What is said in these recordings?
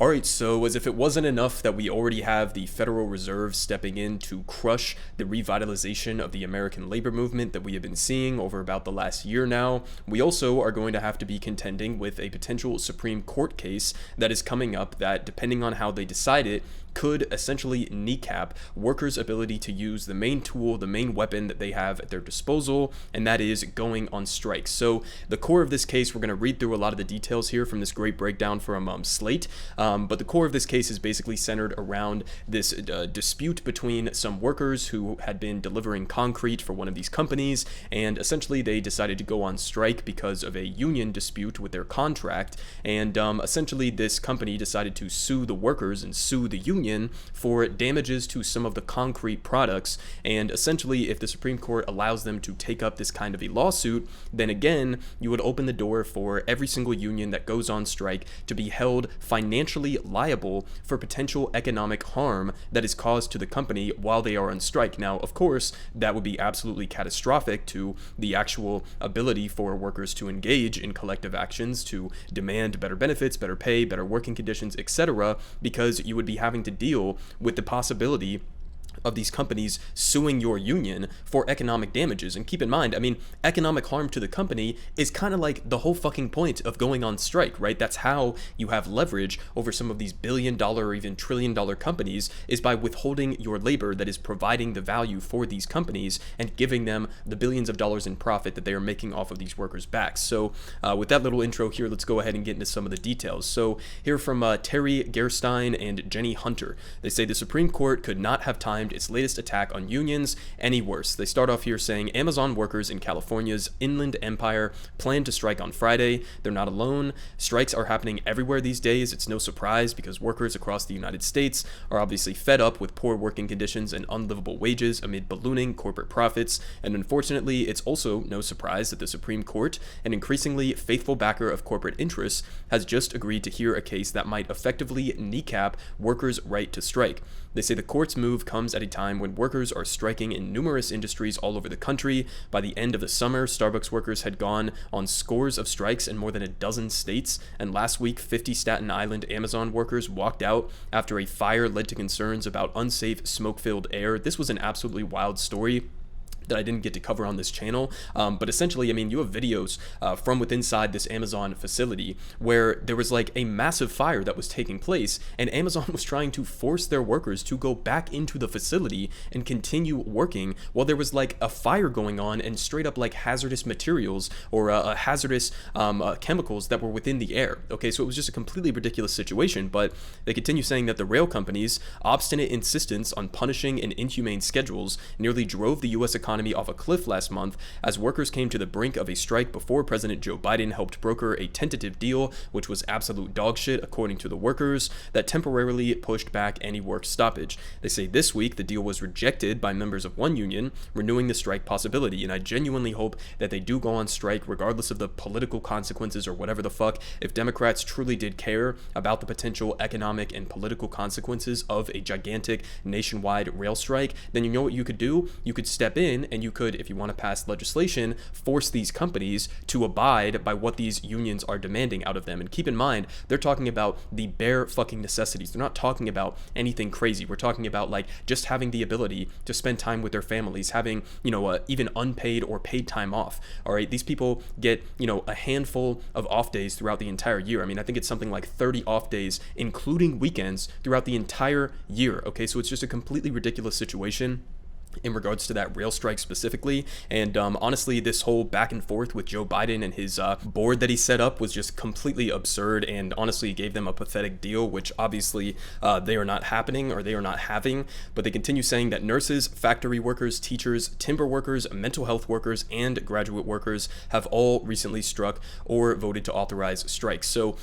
Alright, so as if it wasn't enough that we already have the Federal Reserve stepping in to crush the revitalization of the American labor movement that we have been seeing over about the last year now, we also are going to have to be contending with a potential Supreme Court case that is coming up that, depending on how they decide it, could essentially kneecap workers' ability to use the main tool, the main weapon that they have at their disposal, and that is going on strike. So the core of this case, we're going to read through a lot of the details here from this great breakdown from Slate, but the core of this case is basically centered around this dispute between some workers who had been delivering concrete for one of these companies, and essentially they decided to go on strike because of a union dispute with their contract, and essentially this company decided to sue the workers and sue the union for damages to some of the concrete products. And essentially, if the Supreme Court allows them to take up this kind of a lawsuit, then again, you would open the door for every single union that goes on strike to be held financially liable for potential economic harm that is caused to the company while they are on strike. Now, of course, that would be absolutely catastrophic to the actual ability for workers to engage in collective actions, to demand better benefits, better pay, better working conditions, etc., because you would be having to deal with the possibility of these companies suing your union for economic damages. And keep in mind, I mean, economic harm to the company is kind of like the whole fucking point of going on strike, right? That's how you have leverage over some of these billion-dollar or even trillion-dollar companies, is by withholding your labor that is providing the value for these companies and giving them the billions of dollars in profit that they are making off of these workers' backs. So with that little intro here, let's go ahead and get into some of the details. So here from Terry Gerstein and Jenny Hunter, they say the Supreme Court could not have timed its latest attack on unions any worse. They start off here saying Amazon workers in California's Inland Empire plan to strike on Friday. They're not alone. Strikes are happening everywhere these days. It's no surprise because workers across the United States are obviously fed up with poor working conditions and unlivable wages amid ballooning corporate profits. And unfortunately, it's also no surprise that the Supreme Court, an increasingly faithful backer of corporate interests, has just agreed to hear a case that might effectively kneecap workers' right to strike. They say the court's move comes at a time when workers are striking in numerous industries all over the country. By the end of the summer, Starbucks workers had gone on scores of strikes in more than a dozen states, and last week 50 Staten Island Amazon workers walked out after a fire led to concerns about unsafe smoke-filled air. This was an absolutely wild story that I didn't get to cover on this channel, but essentially, I mean, you have videos from within inside this Amazon facility where there was like a massive fire that was taking place, and Amazon was trying to force their workers to go back into the facility and continue working while there was like a fire going on and straight up like hazardous materials or hazardous chemicals that were within the air. Okay, so it was just a completely ridiculous situation, but they continue saying that the rail companies' obstinate insistence on punishing and inhumane schedules nearly drove the U.S. economy off a cliff last month as workers came to the brink of a strike before President Joe Biden helped broker a tentative deal, which was absolute dog shit according to the workers, that temporarily pushed back any work stoppage. They say this week the deal was rejected by members of one union, renewing the strike possibility, and I genuinely hope that they do go on strike regardless of the political consequences or whatever the fuck. If Democrats truly did care about the potential economic and political consequences of a gigantic nationwide rail strike, then you know what you could do? You could step in and you could, if you want to pass legislation, force these companies to abide by what these unions are demanding out of them. And keep in mind, they're talking about the bare fucking necessities. They're not talking about anything crazy. We're talking about like just having the ability to spend time with their families, having, even unpaid or paid time off. All right, these people get, a handful of off days throughout the entire year. I mean, I think it's something like 30 off days, including weekends, throughout the entire year. Okay, so it's just a completely ridiculous situation in regards to that rail strike specifically. And honestly, this whole back and forth with Joe Biden and his board that he set up was just completely absurd, and honestly gave them a pathetic deal, which obviously they are not having. But they continue saying that nurses, factory workers, teachers, timber workers, mental health workers, and graduate workers have all recently struck or voted to authorize strikes. So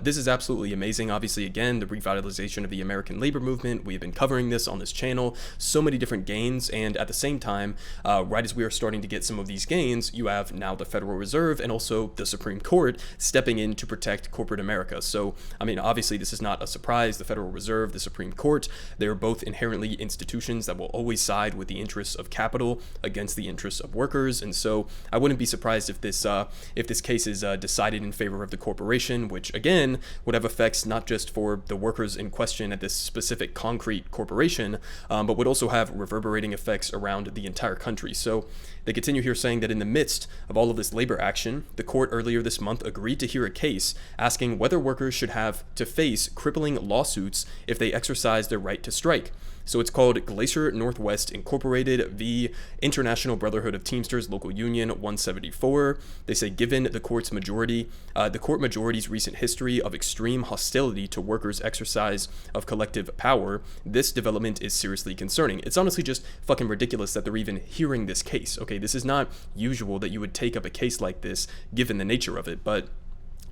this is absolutely amazing. Obviously, again, the revitalization of the American labor movement. We have been covering this on this channel. So many different gains and at the same time, right as we are starting to get some of these gains, you have now the Federal Reserve and also the Supreme Court stepping in to protect corporate America. So, I mean, obviously this is not a surprise. The Federal Reserve, the Supreme Court, they're both inherently institutions that will always side with the interests of capital against the interests of workers. And so I wouldn't be surprised if this case is decided in favor of the corporation, which again would have effects not just for the workers in question at this specific concrete corporation, but would also have reverberating effects around the entire country. So they continue here saying that in the midst of all of this labor action, the court earlier this month agreed to hear a case asking whether workers should have to face crippling lawsuits if they exercise their right to strike. So it's called Glacier Northwest Incorporated v. International Brotherhood of Teamsters Local Union 174. They say given the court majority's recent history of extreme hostility to workers' exercise of collective power, this development is seriously concerning. It's honestly just fucking ridiculous that they're even hearing this case. Okay, this is not usual that you would take up a case like this given the nature of it, but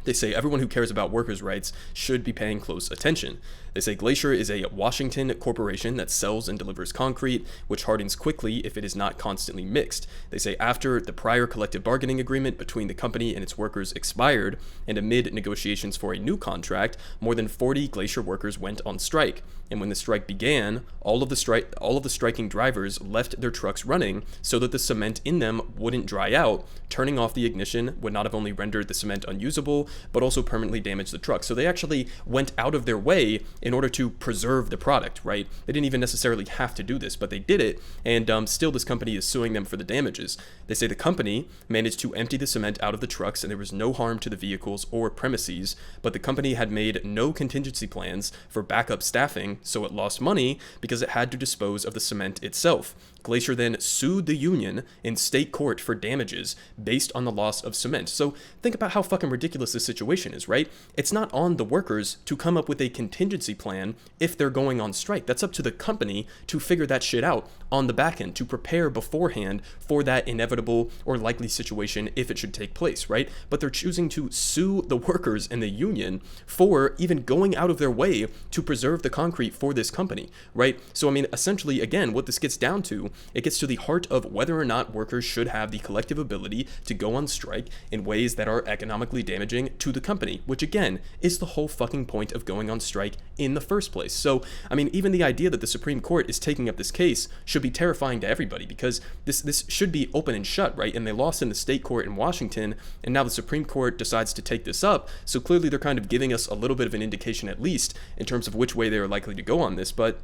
they say everyone who cares about workers' rights should be paying close attention. They say Glacier is a Washington corporation that sells and delivers concrete, which hardens quickly if it is not constantly mixed. They say after the prior collective bargaining agreement between the company and its workers expired, and amid negotiations for a new contract, more than 40 Glacier workers went on strike. And when the strike began, all of the striking drivers left their trucks running so that the cement in them wouldn't dry out. Turning off the ignition would not have only rendered the cement unusable, but also permanently damaged the truck. So they actually went out of their way in order to preserve the product, right? They didn't even necessarily have to do this, but they did it, and still this company is suing them for the damages. They say the company managed to empty the cement out of the trucks and there was no harm to the vehicles or premises, but the company had made no contingency plans for backup staffing, so it lost money because it had to dispose of the cement itself. Glacier then sued the union in state court for damages based on the loss of cement. So think about how fucking ridiculous this situation is, right? It's not on the workers to come up with a contingency plan if they're going on strike. That's up to the company to figure that shit out on the back end, to prepare beforehand for that inevitable or likely situation if it should take place, right? But they're choosing to sue the workers and the union for even going out of their way to preserve the concrete for this company, right? So, I mean, essentially, again, what this gets down to, it gets to the heart of whether or not workers should have the collective ability to go on strike in ways that are economically damaging to the company, which again is the whole fucking point of going on strike in the first place. So, I mean, even the idea that the Supreme Court is taking up this case should be terrifying to everybody, because this should be open and shut, right? And they lost in the state court in Washington, and now the Supreme Court decides to take this up. So clearly they're kind of giving us a little bit of an indication, at least in terms of which way they are likely to go on this. But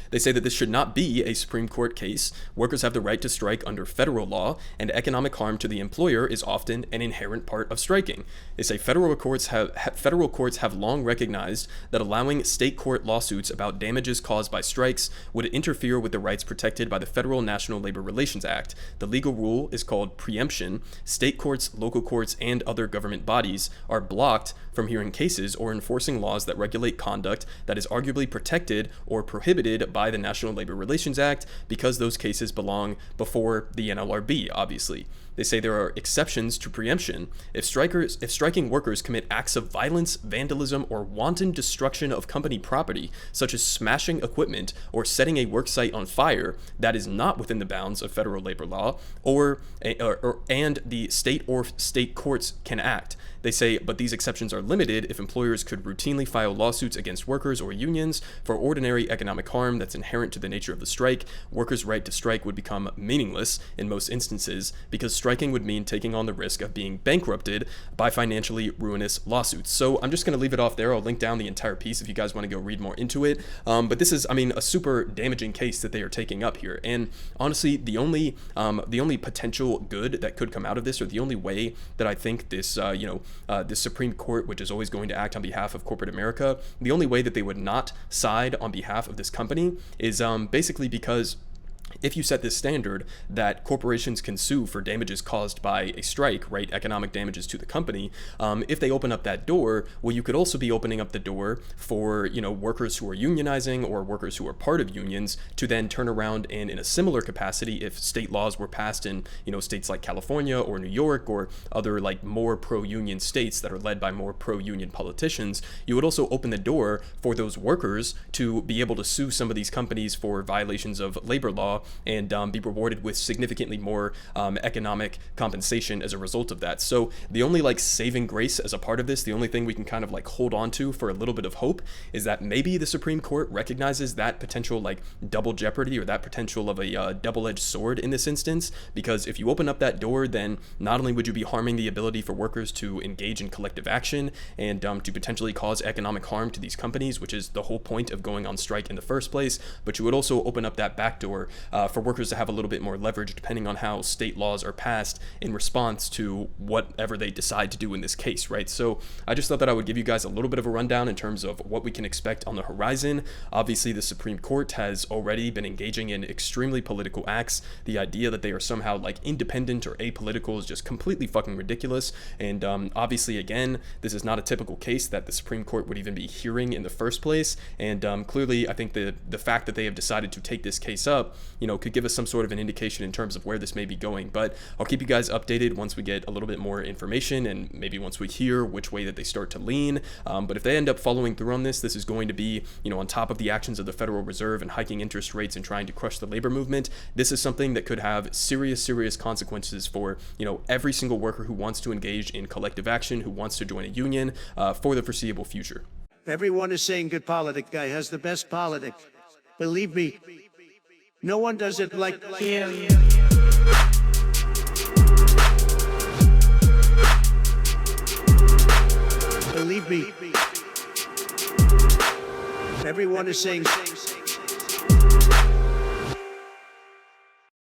they say that this should not be a Supreme Court case. Workers have the right to strike under federal law, and economic harm to the employer is often an inherent part of striking. They say federal courts have long recognized that allowing state court lawsuits about damages caused by strikes would interfere with the rights protected by the Federal National Labor Relations Act. The legal rule is called preemption. State courts, local courts, and other government bodies are blocked from hearing cases or enforcing laws that regulate conduct that is arguably protected or prohibited by the National Labor Relations Act, because those cases belong before the NLRB, obviously. They say there are exceptions to preemption. If striking workers commit acts of violence, vandalism, or wanton destruction of company property, such as smashing equipment or setting a worksite on fire, that is not within the bounds of federal labor law, and the state courts can act. They say, but these exceptions are limited if employers could routinely file lawsuits against workers or unions for ordinary economic harm that's inherent to the nature of the strike. Workers' right to strike would become meaningless in most instances, because striking would mean taking on the risk of being bankrupted by financially ruinous lawsuits. So I'm just going to leave it off there. I'll link down the entire piece if you guys want to go read more into it. But this is, I mean, a super damaging case that they are taking up here. And honestly, the only potential good that could come out of this, or the only way that I think this, the Supreme Court, which is always going to act on behalf of corporate America, the only way that they would not side on behalf of this company is basically because if you set this standard that corporations can sue for damages caused by a strike, right, economic damages to the company, if they open up that door, well, you could also be opening up the door for, workers who are unionizing or workers who are part of unions to then turn around and in a similar capacity, if state laws were passed in, states like California or New York or other like more pro-union states that are led by more pro-union politicians, you would also open the door for those workers to be able to sue some of these companies for violations of labor law and be rewarded with significantly more economic compensation as a result of that. So the only like saving grace as a part of this, the only thing we can kind of like hold on to for a little bit of hope, is that maybe the Supreme Court recognizes that potential like double jeopardy, or that potential of a double-edged sword in this instance, because if you open up that door, then not only would you be harming the ability for workers to engage in collective action and to potentially cause economic harm to these companies, which is the whole point of going on strike in the first place, but you would also open up that back door for workers to have a little bit more leverage depending on how state laws are passed in response to whatever they decide to do in this case, right? So I just thought that I would give you guys a little bit of a rundown in terms of what we can expect on the horizon. Obviously, the Supreme Court has already been engaging in extremely political acts. The idea that they are somehow like independent or apolitical is just completely fucking ridiculous. And obviously, again, this is not a typical case that the Supreme Court would even be hearing in the first place. And clearly, I think the fact that they have decided to take this case up, could give us some sort of an indication in terms of where this may be going. But I'll keep you guys updated once we get a little bit more information, and maybe once we hear which way that they start to lean. But if they end up following through on this is going to be, on top of the actions of the Federal Reserve and hiking interest rates and trying to crush the labor movement. This is something that could have serious consequences for, every single worker who wants to engage in collective action, who wants to join a union for the foreseeable future. Everyone is saying good politic guy has the best politic. Believe me, no one does it like him. Believe me, everyone is saying